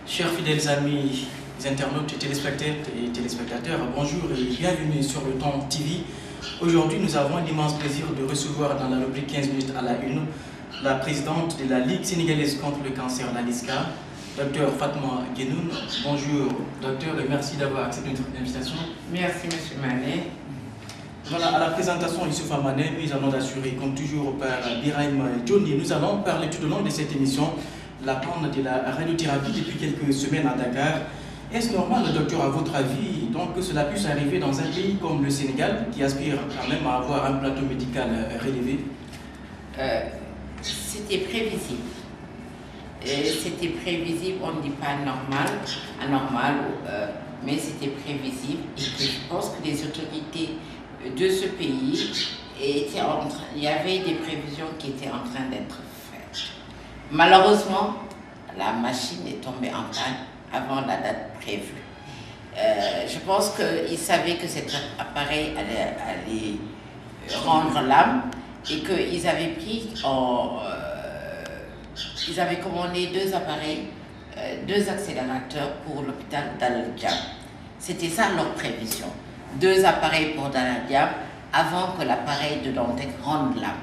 Chers fidèles amis, internautes, téléspectateurs, bonjour et bienvenue sur le Temps TV. Aujourd'hui, nous avons l'immense plaisir de recevoir dans la rubrique 15 minutes à la une la présidente de la Ligue sénégalaise contre le cancer, la LISCA, Dr Fatma Guenoune. Bonjour docteur et merci d'avoir accepté notre invitation. Merci monsieur Mané. Voilà, à la présentation, Youssouf Mané, nous allons assurer comme toujours par Birahim Johnny. Nous allons parler tout au long de cette émission la panne de la radiothérapie depuis quelques semaines à Dakar. Est-ce normal, docteur, à votre avis, donc, que cela puisse arriver dans un pays comme le Sénégal, qui aspire quand même à avoir un plateau médical relevé? C'était prévisible. C'était prévisible, on ne dit pas anormal, mais c'était prévisible. Et je pense que les autorités de ce pays étaient il y avait des prévisions qui étaient en train d'être faites. Malheureusement, la machine est tombée en panne avant la date prévue. Je pense qu'ils savaient que cet appareil allait rendre l'âme et qu'ils avaient ils avaient commandé 2 appareils, 2 accélérateurs pour l'hôpital d'Al Diab. C'était ça leur prévision. 2 appareils pour Al Diab avant que l'appareil de Dantec rende l'âme.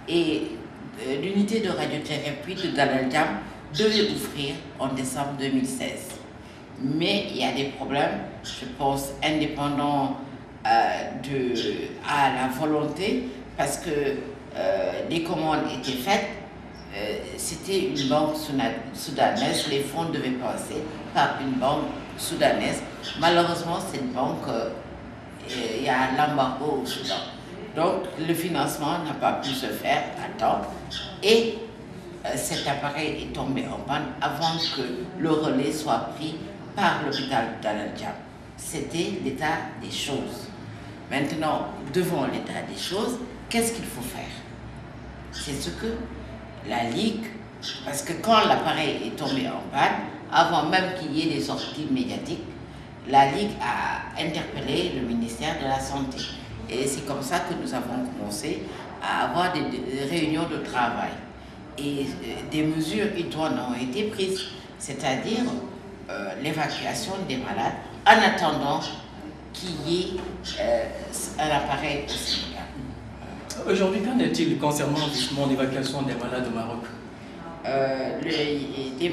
Et l'unité de radiothérapie de Al Diab devait ouvrir en décembre 2016. Mais il y a des problèmes, je pense, indépendants à la volonté, parce que les commandes étaient faites. C'était une banque soudanaise, les fonds devaient passer par une banque soudanaise. Malheureusement, cette banque, il y a l'embargo au Soudan. Donc, le financement n'a pas pu se faire à temps et cet appareil est tombé en panne avant que le relais soit pris par l'hôpital d'Al Diab. C'était l'état des choses. Maintenant, devant l'état des choses, qu'est-ce qu'il faut faire? C'est ce que la Ligue, parce que quand l'appareil est tombé en panne, avant même qu'il y ait des sorties médiatiques, la Ligue a interpellé le ministère de la Santé. Et c'est comme ça que nous avons commencé à avoir des réunions de travail. Et des mesures idoines ont été prises, c'est-à-dire l'évacuation des malades en attendant qu'il y ait un appareil au Sénégal. Aujourd'hui, qu'en est-il concernant justement l'évacuation des malades au Maroc? Les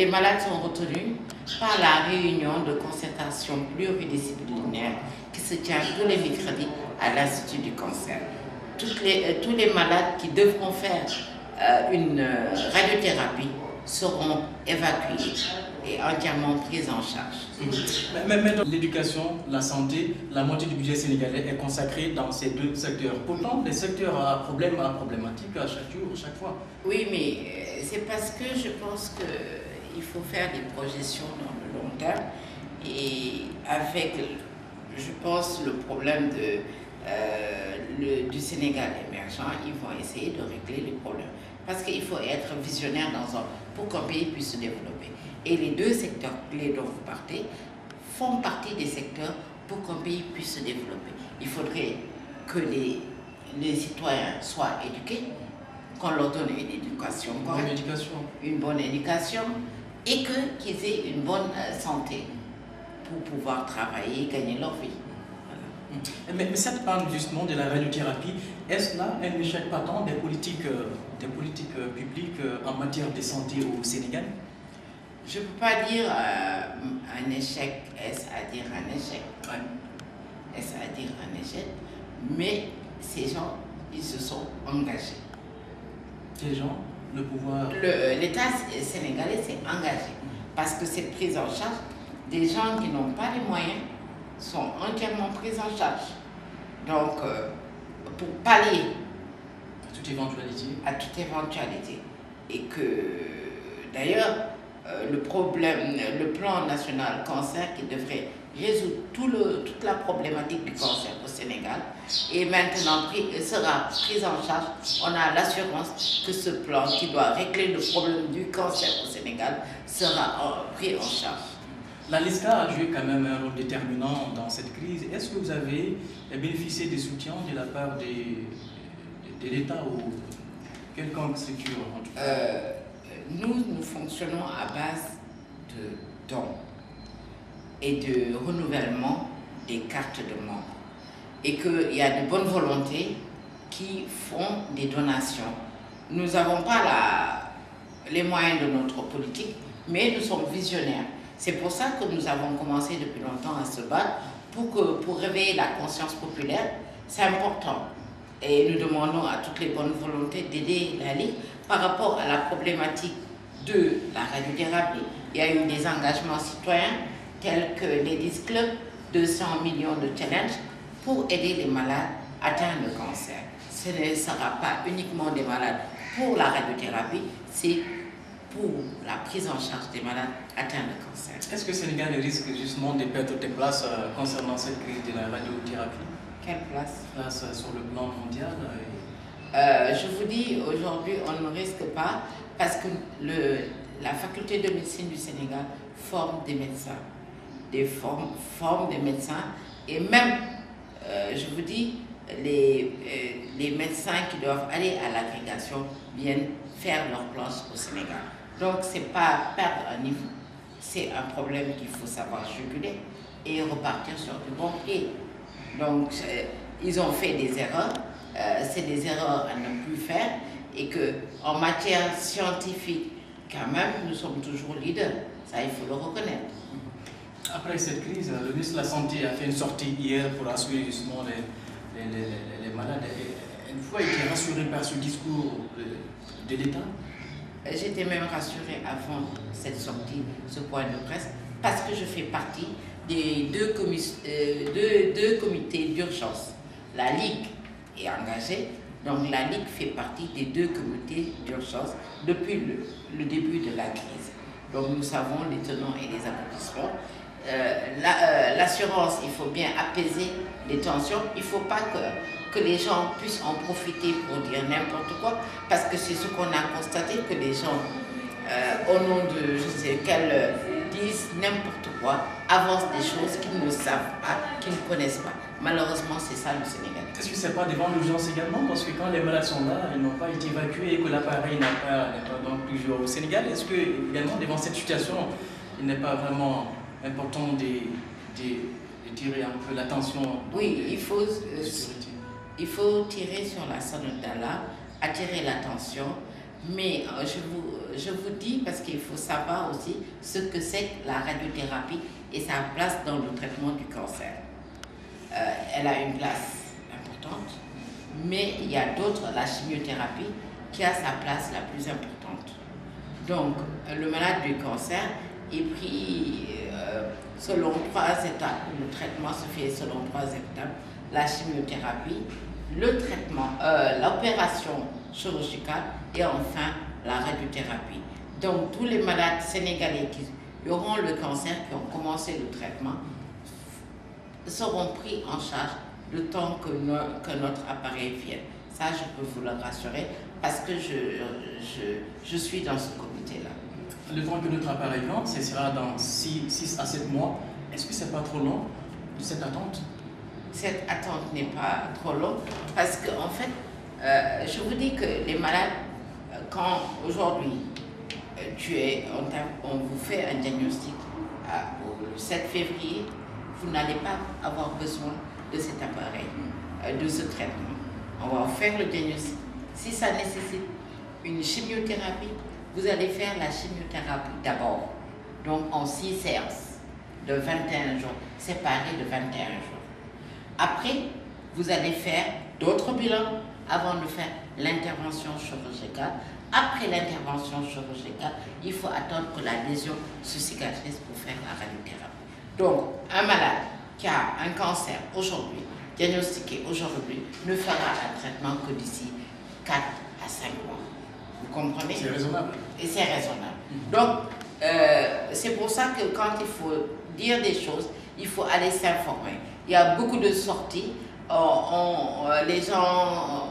malades sont retenus par la réunion de concertation pluridisciplinaire qui se tient tous les mercredis à l'Institut du cancer. Tous les malades qui devront faire une radiothérapie seront évacués et entièrement pris en charge. Mais dans l'éducation, la santé, la moitié du budget sénégalais est consacrée dans ces 2 secteurs. Pourtant, les secteurs à problématique à chaque jour, chaque fois. Oui, mais c'est parce que je pense qu'il faut faire des projections dans le long terme et avec, je pense, le problème du Sénégal émergent, ils vont essayer de régler les problèmes. Parce qu'il faut être visionnaire pour qu'un pays puisse se développer. Et les 2 secteurs clés dont vous partez font partie des secteurs pour qu'un pays puisse se développer. Il faudrait que les citoyens soient éduqués, qu'on leur donne une éducation correcte, une bonne éducation, et qu'ils aient une bonne santé pour pouvoir travailler et gagner leur vie. Mais cette panne justement de la radiothérapie, est-ce là un échec patent des politiques publiques en matière de santé au Sénégal? Je ne peux pas dire un échec, est-ce à dire un échec? Ouais. Est-ce à dire un échec? Mais ces gens, ils se sont engagés. Ces gens, le pouvoir... L'État sénégalais s'est engagé parce que cette prise en charge, des gens qui n'ont pas les moyens sont entièrement pris en charge. Donc, pour pallier à toute éventualité. Et que, d'ailleurs, le plan national cancer qui devrait résoudre toute la problématique du cancer au Sénégal est maintenant sera pris en charge. On a l'assurance que ce plan qui doit régler le problème du cancer au Sénégal sera pris en charge. La LISCA a joué quand même un rôle déterminant dans cette crise. Est-ce que vous avez bénéficié des soutiens de la part de l'État ou quelconque structure en tout cas? Nous fonctionnons à base de de dons et de renouvellement des cartes de membres. Et qu'il y a de bonnes volontés qui font des donations. Nous n'avons pas les moyens de notre politique, mais nous sommes visionnaires. C'est pour ça que nous avons commencé depuis longtemps à se battre pour réveiller la conscience populaire. C'est important. Et nous demandons à toutes les bonnes volontés d'aider la Ligue par rapport à la problématique de la radiothérapie. Il y a eu des engagements citoyens tels que les Ladies Club, 200 millions de challenges pour aider les malades atteints de cancer. Ce ne sera pas uniquement des malades pour la radiothérapie, c'est pour la prise en charge des malades atteints de cancer. Est-ce que le Sénégal risque justement de perdre des places concernant cette crise de la radiothérapie? Quelle place? Place sur le plan mondial Je vous dis, aujourd'hui, on ne risque pas parce que la faculté de médecine du Sénégal forme des médecins, forme des médecins et même, je vous dis, les médecins qui doivent aller à l'agrégation viennent faire leur place au Sénégal. Donc, ce n'est pas perdre un niveau, c'est un problème qu'il faut savoir juguler et repartir sur du bon pied. Donc, ils ont fait des erreurs, c'est des erreurs à ne plus faire et qu'en matière scientifique, quand même, nous sommes toujours leaders. Ça, il faut le reconnaître. Après cette crise, le ministre de la Santé a fait une sortie hier pour assurer justement les malades. Une fois été rassuré par ce discours de l'État? J'étais même rassurée avant cette sortie, ce point de presse, parce que je fais partie des deux comités d'urgence. La Ligue est engagée, donc la Ligue fait partie des deux comités d'urgence depuis le début de la crise. Donc nous savons les tenants et les aboutissants. L'assurance, il faut bien apaiser les tensions. Il ne faut pas que les gens puissent en profiter pour dire n'importe quoi, parce que c'est ce qu'on a constaté, que les gens, au nom de je sais quelle, disent n'importe quoi, avancent des choses qu'ils ne savent pas, qu'ils ne connaissent pas. Malheureusement, c'est ça le Sénégal. Est-ce que ce n'est pas devant l'urgence également? Parce que quand les malades sont là, ils n'ont pas été évacués et que l'appareil n'est pas donc toujours au Sénégal, est-ce que, également, devant cette situation, il n'est pas vraiment important de tirer un peu l'attention? Oui, il faut tirer sur la sonnette d'alarme, attirer l'attention, mais je vous dis, parce qu'il faut savoir aussi ce que c'est la radiothérapie et sa place dans le traitement du cancer. Elle a une place importante, mais il y a d'autres, la chimiothérapie, qui a sa place la plus importante. Donc, le malade du cancer est pris selon 3 étapes. Le traitement se fait selon 3 étapes. La chimiothérapie, le traitement, l'opération chirurgicale et enfin la radiothérapie. Donc, tous les malades sénégalais qui auront le cancer, qui ont commencé le traitement, seront pris en charge le temps que notre appareil vienne. Ça, je peux vous le rassurer parce que je suis dans ce comité-là. Le temps que notre appareil vient, ce sera dans 6 à 7 mois. Est-ce que ce n'est pas trop long, cette attente? Cette attente n'est pas trop longue parce qu'en fait, je vous dis que les malades, quand aujourd'hui, on vous fait un diagnostic le 7 février, vous n'allez pas avoir besoin de cet appareil, de ce traitement. On va vous faire le diagnostic. Si ça nécessite une chimiothérapie, vous allez faire la chimiothérapie d'abord, donc en 6 séances de 21 jours, séparées de 21 jours. Après, vous allez faire d'autres bilans avant de faire l'intervention chirurgicale. Après l'intervention chirurgicale, il faut attendre que la lésion se cicatrise pour faire la radiothérapie. Donc, un malade qui a un cancer aujourd'hui, diagnostiqué aujourd'hui, ne fera un traitement que d'ici 4 à 5 mois. Vous comprenez? C'est raisonnable. Et c'est raisonnable. Donc, c'est pour ça que quand il faut dire des choses, il faut aller s'informer. Il y a beaucoup de sorties. Les gens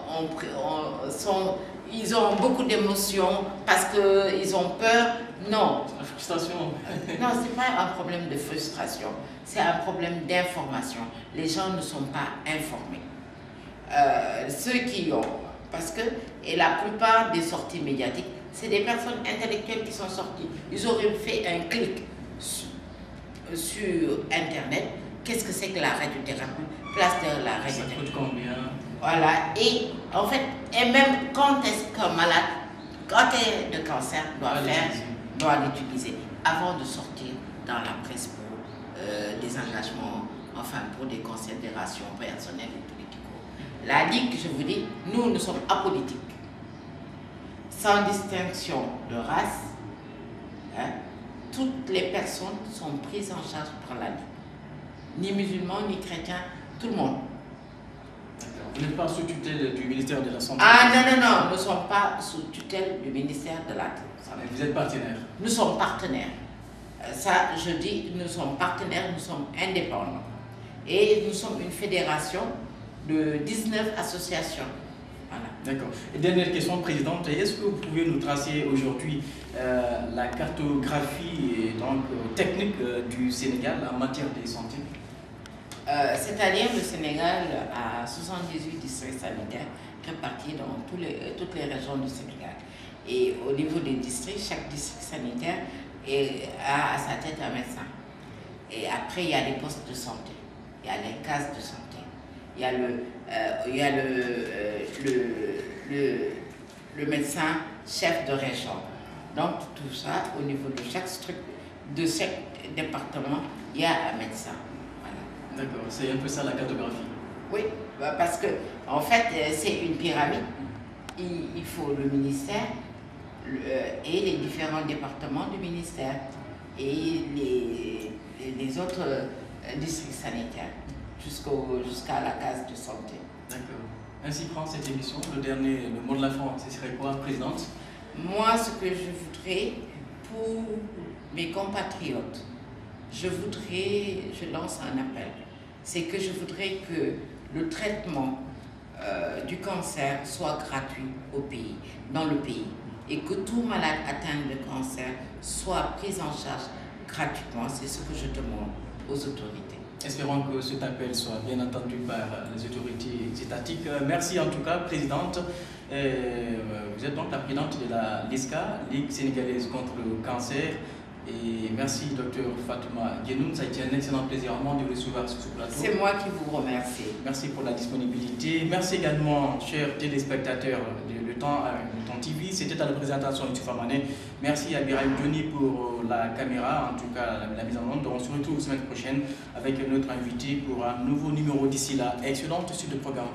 ils ont beaucoup d'émotions parce qu'ils ont peur. Non. La frustration. Non, ce n'est pas un problème de frustration. C'est un problème d'information. Les gens ne sont pas informés. Ceux qui ont... Parce que et la plupart des sorties médiatiques, c'est des personnes intellectuelles qui sont sorties. Ils auraient fait un clic sur Internet, qu'est-ce que c'est que la radiothérapie, place de la radiothérapie. Ça coûte combien? Voilà, et en fait, et même quand est-ce qu'un malade, quand il est de cancer, doit l'utiliser avant de sortir dans la presse pour des engagements, enfin pour des considérations personnelles et politiques. La Ligue, je vous dis, nous sommes apolitiques, sans distinction de race. Hein, toutes les personnes sont prises en charge par la Ligue. Ni musulmans, ni chrétiens, tout le monde. Vous n'êtes pas sous tutelle du ministère de la Santé? Ah non, nous ne sommes pas sous tutelle du ministère de la Santé. Vous êtes partenaire? Nous sommes partenaires. Ça, je dis, nous sommes partenaires, nous sommes indépendants. Et nous sommes une fédération de 19 associations. Voilà. D'accord. Et dernière question, Présidente, est-ce que vous pouvez nous tracer aujourd'hui la cartographie et donc, technique du Sénégal en matière de santé? C'est-à-dire le Sénégal a 78 districts sanitaires répartis dans toutes les régions du Sénégal. Et au niveau des districts, chaque district sanitaire a à sa tête un médecin. Et après, il y a les postes de santé, il y a les cases de santé, il y a le médecin chef de région. Donc tout ça, au niveau de chaque structure, de chaque département, il y a un médecin. D'accord, c'est un peu ça la cartographie. Oui, parce que en fait, c'est une pyramide. Il faut le ministère et les différents départements du ministère et les autres districts sanitaires jusqu'à la case de santé. D'accord. Ainsi prend cette émission. Le mot de la fin, ce serait quoi, Présidente? Moi, ce que je voudrais pour mes compatriotes, je lance un appel. C'est que je voudrais que le traitement du cancer soit gratuit dans le pays, et que tout malade atteint de cancer soit pris en charge gratuitement. C'est ce que je demande aux autorités. Espérons que cet appel soit bien entendu par les autorités étatiques. Merci en tout cas, Présidente. Vous êtes donc la présidente de la LISCA, Ligue sénégalaise contre le cancer. Et merci, Dr Fatouma Guenoun. Ça a été un excellent plaisir de recevoir sur ce plateau. C'est moi qui vous remercie. Merci pour la disponibilité. Merci également, chers téléspectateurs de Le Temps TV. C'était à la présentation de Youssoufa Mané. Merci à Birahim Johnny pour la caméra, en tout cas la mise en onde. On se retrouve la semaine prochaine avec notre invité pour un nouveau numéro. D'ici là, excellente suite de programme.